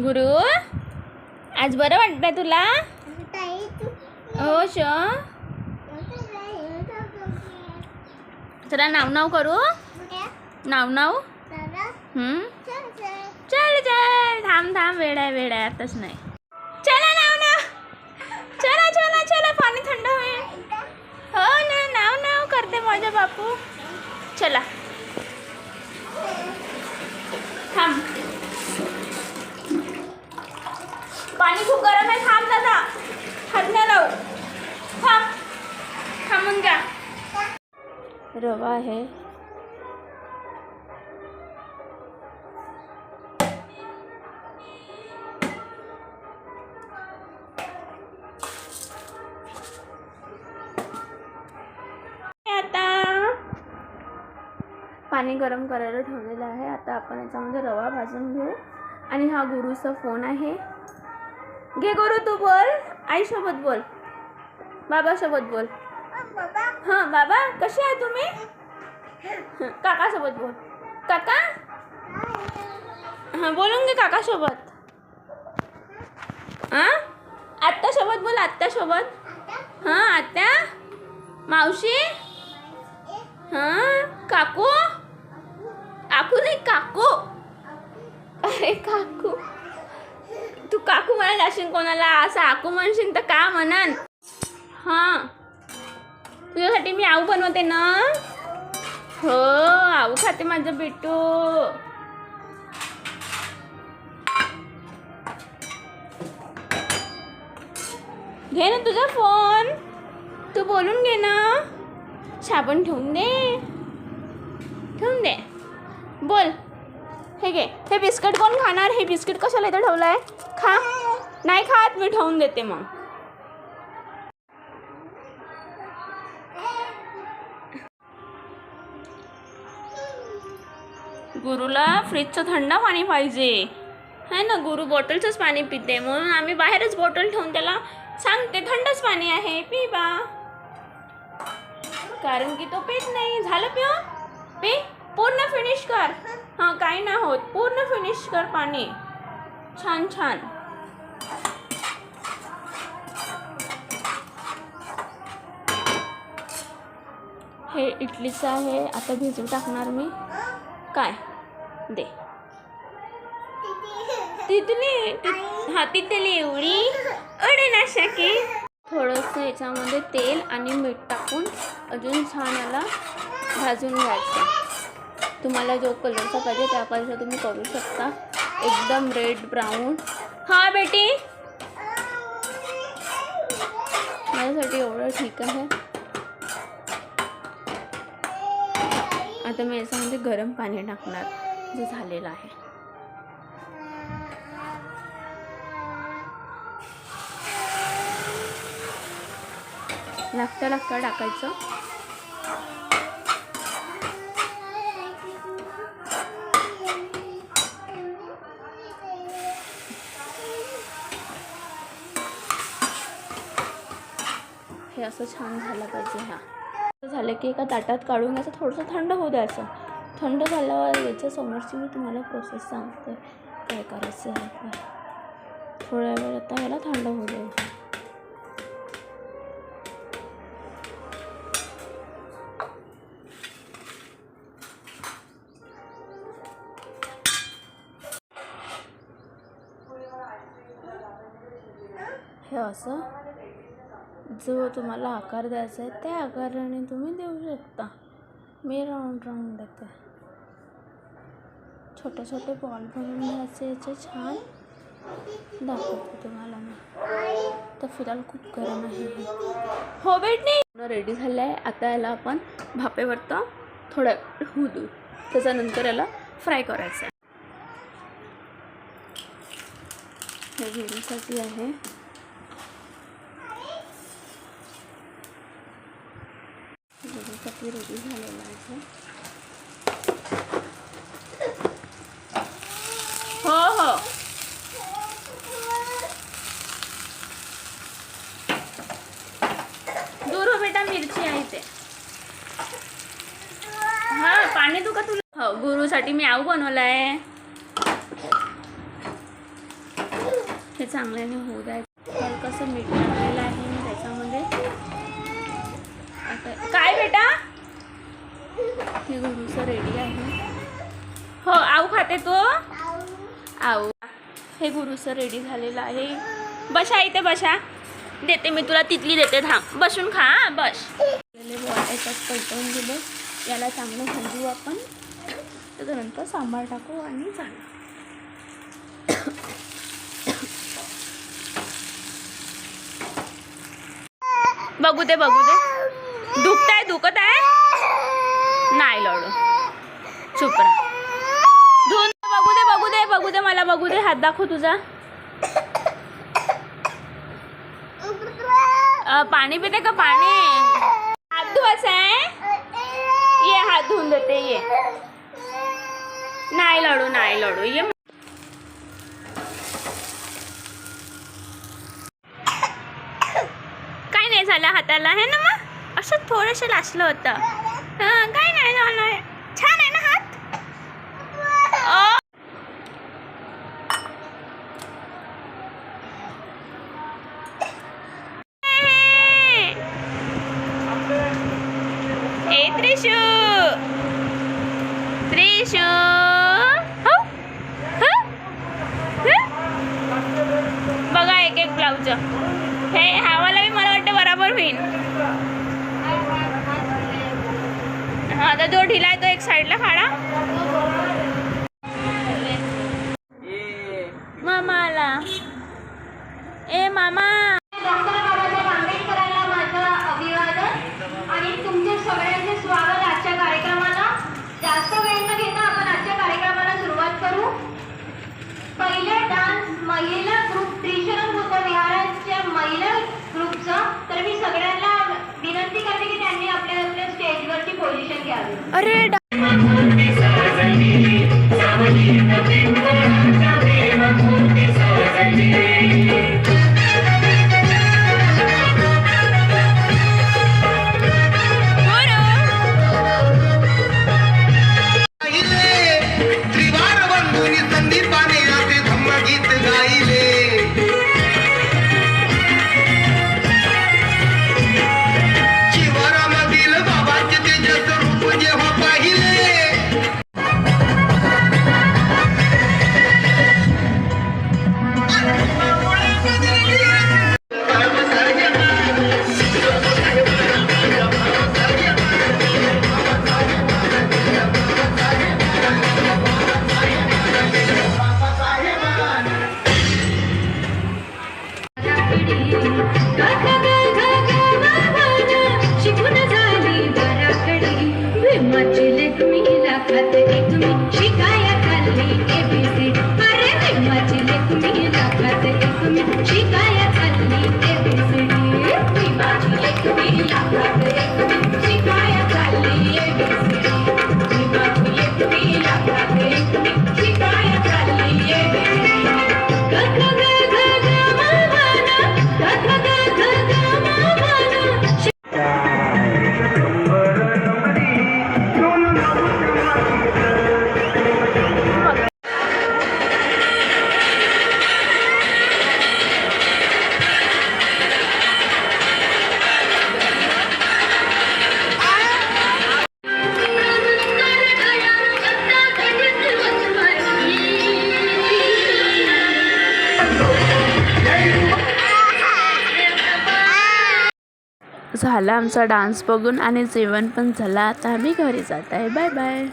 गुरु आज बरं वाटतंय तुला? हो श चला नाव नाव करू. नाव नाव चल चल थांब थांब वेळ आहे आताच नाही. चला नाव नाव चला चला चला पाणी थंड होईल. हो ना नाव नाव करते माझा बापू. चला थांब पाणी खूप गरम आहे. थांब दादा हात नाही लावू. थांब थांबून जा. रवा आहे आता पाणी गरम करायला ठेवलेलं आहे. आता आपण याच्यामध्ये रवा भाजून घेऊ. आणि हा गुरुचा फोन आहे. घे गुरु तू बोल. आईसोबत बोल, बाबासोबत बोल. हां बाबा कसे आहे तुम्ही? काकासोबत बोल. काका हां बोलून घे काकासोबत. हां आत्यासोबत बोल. आत्यासोबत. हां आत्या मावशी. हां काकू. काकू नाही काकू. अरे काकू तू काकू म्हणा जाशील कोणाला. असं आकू म्हणशील तर का म्हणन. हां तुझ्यासाठी मी आऊ बनवते ना. हो आऊ खाते माझं बिट्टू. घे ना तुझा फोन. तू बोलून घे ना. साबण ठेवून दे बोल. हे घे. हे बिस्किट कोण खाणार? हे बिस्किट कशाला इथं ठेवलं आहे? खा. नाही खात मी ठेवून देते मग. गुरुला फ्रीजचं थंड पाणी पाहिजे है ना. गुरु बॉटलचंच पाणी पिते म्हणून आम्ही बाहेरच बॉटल ठेवून त्याला सांगते थंडच पाणी आहे पी बा. कारण की तो पीत नाही. झालं पिऊ पी. पूर्ण फिनिश कर. हां काही नाही होत. पूर्ण फिनिश कर पाणी. छान छान. हे इडलीचं आहे. आता भिजू टाकणार मी. काय दे तिथली. हां तिथली एवढी अडे ना शकी. थोडंसं याच्यामध्ये तेल आणि मीठ टाकून अजून छान याला भाजून घ्यायचं. तुम्हाला जो कलरचा पाहिजे त्या कलरचा तुम्ही करू शकता. एकदम रेड ब्राऊन. हां बेटी माझ्यासाठी एवढं ठीक आहे. आता मी याच्यामध्ये गरम पाणी टाकणार जे झालेलं आहे. लागता टाकायचं. हे असं छान झालं पाहिजे. हा झालं की एका ताटात काढून घ्यायचं. थोडंसं थंड होऊ द्यायचं. थंड झाल्यावर याच्या समोरची मी तुम्हाला प्रोसेस सांगते काय करायचं आहे. थोड्या वेळ आता याला थंड होऊ द्यायचं. हे असं जो तुम्हाला आकार द्यायचा आहे त्या आकाराने तुम्ही देऊ शकता. मी राऊंड देते. छोटे छोटे बॉल बनवून घ्यायचे. याचे छान दाखवते तुम्हाला मी. तर फिलहाल खूप गरम आहे. हो बेटी रेडी झालं आहे. आता याला आपण भापेवरतं थोडं होऊ देऊ. त्याच्यानंतर याला फ्राय करायचं आहे. हे घेण्यासाठी आहे. रेडी झालेला आहे. हो हो दूर हो बेटा मिरची आहे ते. हां पाणी तू का तुला. हो गुरुसाठी मी आऊ बनवला आहे. चांगल्याने होऊ द्यायचं. हलकंसं मीठ टाकलेलं आहे मी त्याच्यामध्ये. आता काय बेटा, हे गुरुचं रेडी आहे. हो, आऊ खाते तो, आऊ. हे गुरुचं रेडी झालेलं आहे. बशा इथे बशा, देते मी तुला तिथली देते, थांब बसून खा. बस याच्यात पलटवून दिले. याला चांगलं भाजू आपण. त्याच्यानंतर सांबार टाकू आणि झालं. बघू दे बघू दे, दुखत आहे नाही लढू, चुप राहा. धुवून बघू दे मला बघू दे. हात दाखव तुझा. पाणी पिते का पाणी? हात धुवायचा आहे. ये हात धुवून देते. ये नाही लढू ये. काय नाही झालं हाताला है ना, मग असं थोडंसं लासलं होतं. काय नाही झालं, छान आहे ना हात. त्रिशू बघा, एक एक ब्लाउज. हे हावाला मी मला वाटतं बरोबर होईल. हा, तर जो ढिला आहे तो एक साईडला काढा. मामाला ए मामा, आणि तुमचे सगळ्यांचे स्वागत आजच्या कार्यक्रमाला. जास्त वेळ न घेता आपण आजच्या कार्यक्रमाला सुरुवात करू. पहिले डान्स महिला ग्रुप त्रिशरण बुद्ध विहाराच्या महिला ग्रुपचं. तर मी सगळ्यांना विनंती करते की त्यांनी आपल्या आपल्या स्टेजवरची पोझिशन घ्यावी. अरे झाला आमचा डान्स बघून आणि जेवण पण झाला. आता आम्ही घरी जात आहे. Bye bye.